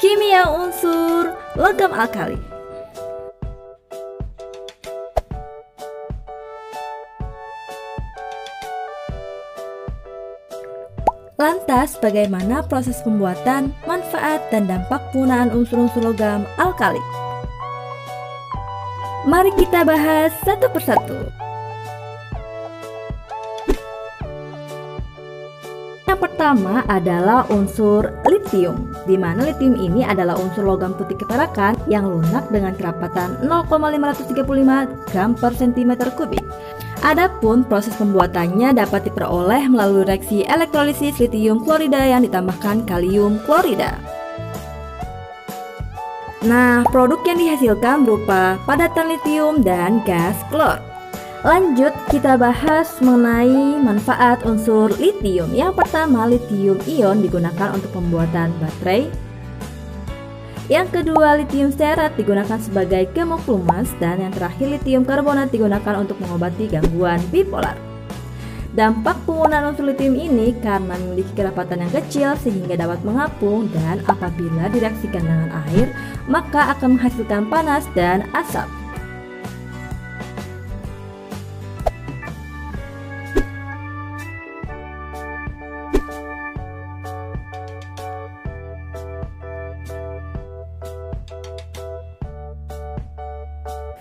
Kimia unsur logam alkali. Lantas, bagaimana proses pembuatan, manfaat, dan dampak penggunaan unsur-unsur logam alkali? Mari kita bahas satu persatu. Yang pertama adalah unsur litium, di mana litium ini adalah unsur logam putih keperakan yang lunak dengan kerapatan 0,535 gram per cm kubik. Adapun proses pembuatannya dapat diperoleh melalui reaksi elektrolisis litium klorida yang ditambahkan kalium klorida. Nah, produk yang dihasilkan berupa padatan litium dan gas klor. Lanjut, kita bahas mengenai manfaat unsur litium. Yang pertama, litium ion digunakan untuk pembuatan baterai. Yang kedua, litium stearat digunakan sebagai gemuk lumas. Dan yang terakhir, litium karbonat digunakan untuk mengobati gangguan bipolar. Dampak penggunaan unsur litium ini karena memiliki kerapatan yang kecil sehingga dapat mengapung, dan apabila direaksikan dengan air maka akan menghasilkan panas dan asap.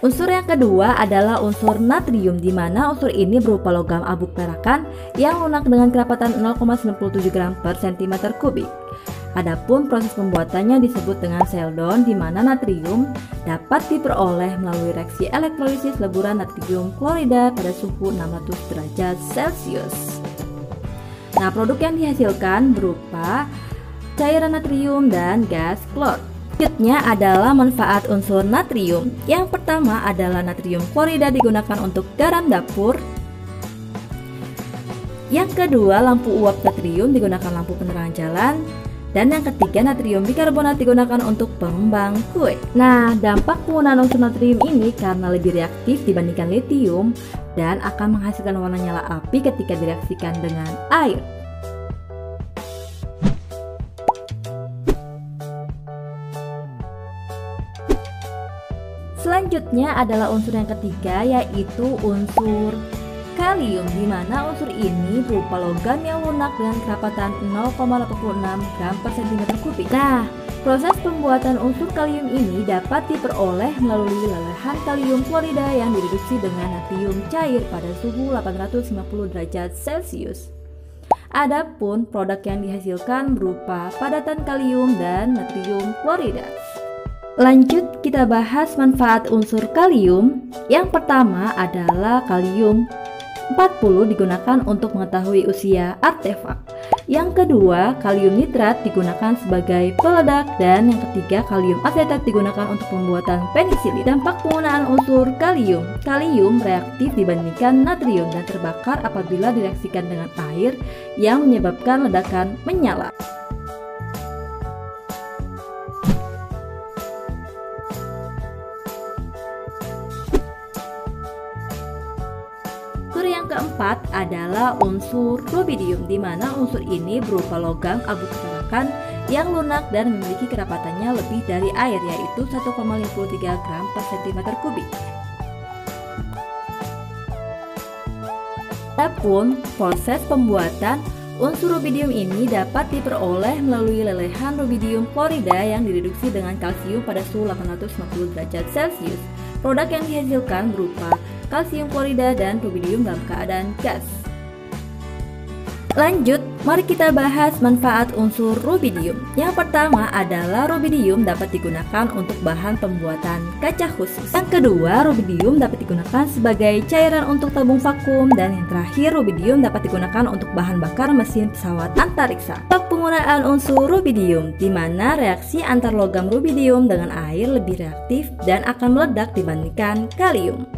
Unsur yang kedua adalah unsur natrium, di mana unsur ini berupa logam abu perakan yang lunak dengan kerapatan 0,97 gram per cm kubik. Adapun proses pembuatannya disebut dengan seldon, di mana natrium dapat diperoleh melalui reaksi elektrolisis leburan natrium klorida pada suhu 600 derajat Celcius. Nah, produk yang dihasilkan berupa cairan natrium dan gas klor. Selanjutnya adalah manfaat unsur natrium. Yang pertama adalah natrium klorida digunakan untuk garam dapur. Yang kedua, lampu uap natrium digunakan lampu penerangan jalan. Dan yang ketiga, natrium bikarbonat digunakan untuk pengembang kue. Nah, dampak penggunaan unsur natrium ini karena lebih reaktif dibandingkan litium dan akan menghasilkan warna nyala api ketika direaksikan dengan air. Selanjutnya adalah unsur yang ketiga, yaitu unsur kalium, di mana unsur ini berupa logam yang lunak dengan kerapatan 0,86 gram per cm kubik. Nah, proses pembuatan unsur kalium ini dapat diperoleh melalui lelehan kalium klorida yang direduksi dengan natrium cair pada suhu 850 derajat Celcius. Adapun produk yang dihasilkan berupa padatan kalium dan natrium klorida. Lanjut, kita bahas manfaat unsur kalium. Yang pertama adalah kalium 40 digunakan untuk mengetahui usia artefak. Yang kedua, kalium nitrat digunakan sebagai peledak. Dan yang ketiga, kalium asetat digunakan untuk pembuatan penisilin. Dampak penggunaan unsur kalium. Kalium reaktif dibandingkan natrium dan terbakar apabila direaksikan dengan air yang menyebabkan ledakan menyala. Unsur yang keempat adalah unsur rubidium, di mana unsur ini berupa logam abu keperakan yang lunak dan memiliki kerapatannya lebih dari air, yaitu 1,53 gram per cm kubik. Adapun proses pembuatan unsur rubidium ini dapat diperoleh melalui lelehan rubidium klorida yang direduksi dengan kalsium pada suhu 850 derajat Celcius. Produk yang dihasilkan berupa kalsium klorida dan rubidium dalam keadaan gas. Lanjut, mari kita bahas manfaat unsur rubidium. Yang pertama adalah rubidium dapat digunakan untuk bahan pembuatan kaca khusus. Yang kedua, rubidium dapat digunakan sebagai cairan untuk tabung vakum. Dan yang terakhir, rubidium dapat digunakan untuk bahan bakar mesin pesawat antariksa. Penggunaan unsur rubidium, di mana reaksi antar logam rubidium dengan air lebih reaktif dan akan meledak dibandingkan kalium.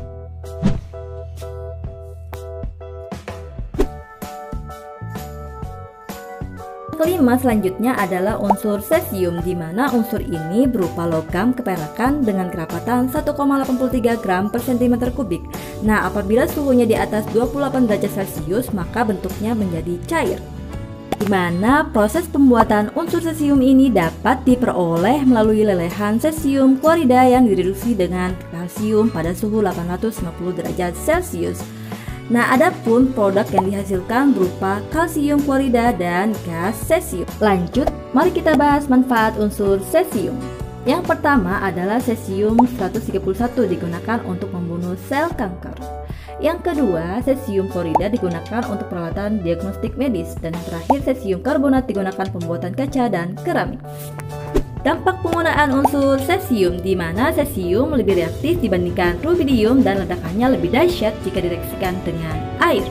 Kelima selanjutnya adalah unsur cesium, di mana unsur ini berupa logam keperakan dengan kerapatan 1,83 gram per cm kubik. Nah, apabila suhunya di atas 28 derajat Celcius, maka bentuknya menjadi cair. di mana proses pembuatan unsur sesium ini dapat diperoleh melalui lelehan sesium klorida yang direduksi dengan kalsium pada suhu 850 derajat Celcius. Nah, adapun produk yang dihasilkan berupa kalsium klorida dan gas sesium. Lanjut, mari kita bahas manfaat unsur sesium. Yang pertama adalah sesium 131 digunakan untuk membunuh sel kanker. Yang kedua, sesium klorida digunakan untuk perawatan diagnostik medis. Dan yang terakhir, sesium karbonat digunakan pembuatan kaca dan keramik. Dampak penggunaan unsur sesium, di mana sesium lebih reaktif dibandingkan rubidium dan ledakannya lebih dahsyat jika direaksikan dengan air.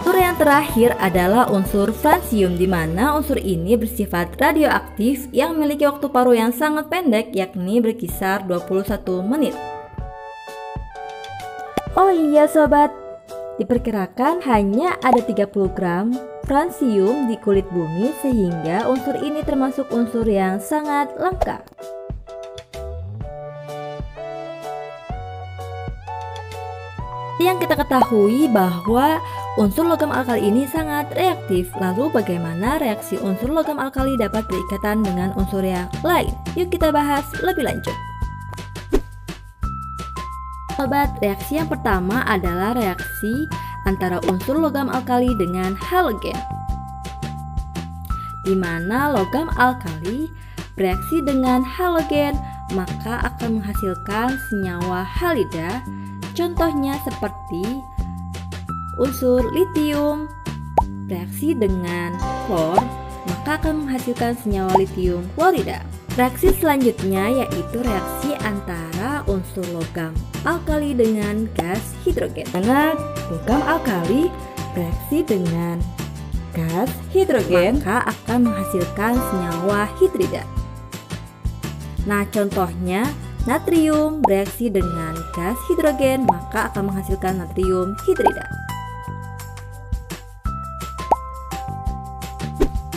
Unsur yang terakhir adalah unsur fransium, di mana unsur ini bersifat radioaktif yang memiliki waktu paruh yang sangat pendek, yakni berkisar 21 menit. Oh iya sobat, diperkirakan hanya ada 30 gram fransium di kulit bumi, sehingga unsur ini termasuk unsur yang sangat langka. Yang kita ketahui bahwa unsur logam alkali ini sangat reaktif. Lalu bagaimana reaksi unsur logam alkali dapat berikatan dengan unsur yang lain? Yuk kita bahas lebih lanjut. Sobat, reaksi yang pertama adalah reaksi antara unsur logam alkali dengan halogen, di mana logam alkali bereaksi dengan halogen maka akan menghasilkan senyawa halida. Contohnya seperti unsur litium bereaksi dengan klor maka akan menghasilkan senyawa litium klorida. Reaksi selanjutnya yaitu reaksi antara unsur logam alkali dengan gas hidrogen. Karena logam alkali bereaksi dengan gas hidrogen maka akan menghasilkan senyawa hidrida. Nah, contohnya natrium bereaksi dengan gas hidrogen maka akan menghasilkan natrium hidrida.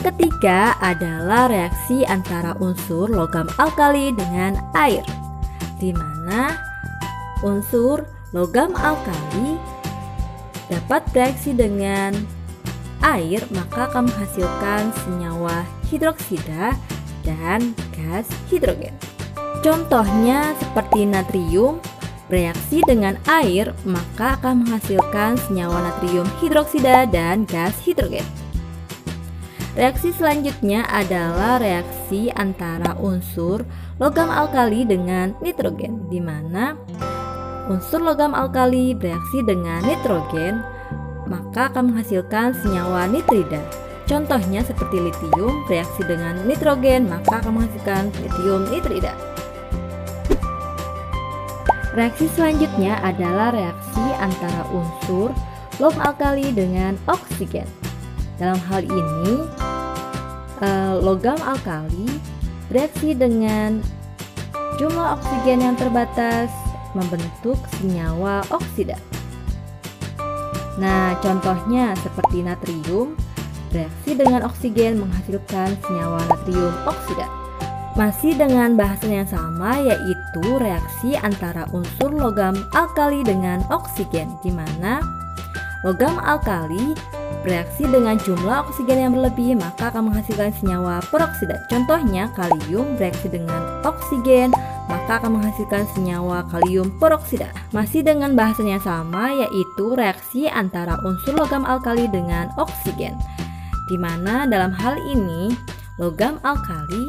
Ketiga adalah reaksi antara unsur logam alkali dengan air, di mana unsur logam alkali dapat bereaksi dengan air maka akan menghasilkan senyawa hidroksida dan gas hidrogen. Contohnya seperti natrium bereaksi dengan air maka akan menghasilkan senyawa natrium hidroksida dan gas hidrogen. Reaksi selanjutnya adalah reaksi antara unsur logam alkali dengan nitrogen, di mana unsur logam alkali bereaksi dengan nitrogen maka akan menghasilkan senyawa nitrida. Contohnya seperti litium bereaksi dengan nitrogen maka akan menghasilkan litium nitrida. Reaksi selanjutnya adalah reaksi antara unsur logam alkali dengan oksigen. Dalam hal ini, logam alkali bereaksi dengan jumlah oksigen yang terbatas membentuk senyawa oksida. Nah, contohnya seperti natrium bereaksi dengan oksigen menghasilkan senyawa natrium oksida. Masih dengan bahasan yang sama, yaitu reaksi antara unsur logam alkali dengan oksigen, di mana logam alkali bereaksi dengan jumlah oksigen yang berlebih maka akan menghasilkan senyawa peroksida. Contohnya kalium bereaksi dengan oksigen maka akan menghasilkan senyawa kalium peroksida. Masih dengan bahasan yang sama, yaitu reaksi antara unsur logam alkali dengan oksigen, di mana dalam hal ini logam alkali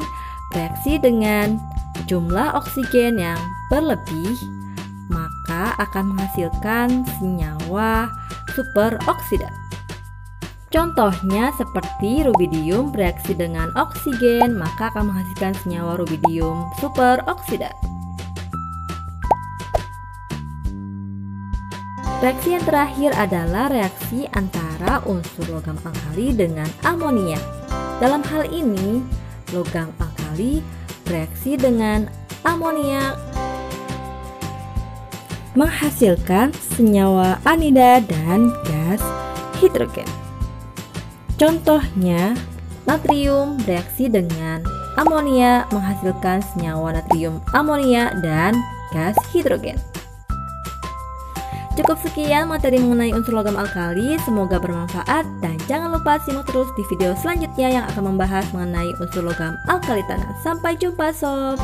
bereaksi dengan jumlah oksigen yang berlebih maka akan menghasilkan senyawa superoksida. Contohnya seperti rubidium bereaksi dengan oksigen maka akan menghasilkan senyawa rubidium superoksida. Reaksi yang terakhir adalah reaksi antara unsur logam alkali dengan amonia. Dalam hal ini, logam alkali bereaksi dengan amonia menghasilkan senyawa anida dan gas hidrogen. Contohnya, natrium bereaksi dengan amonia menghasilkan senyawa natrium amonia dan gas hidrogen. Cukup sekian materi mengenai unsur logam alkali, semoga bermanfaat dan jangan lupa simak terus di video selanjutnya yang akan membahas mengenai unsur logam alkali tanah. Sampai jumpa sob.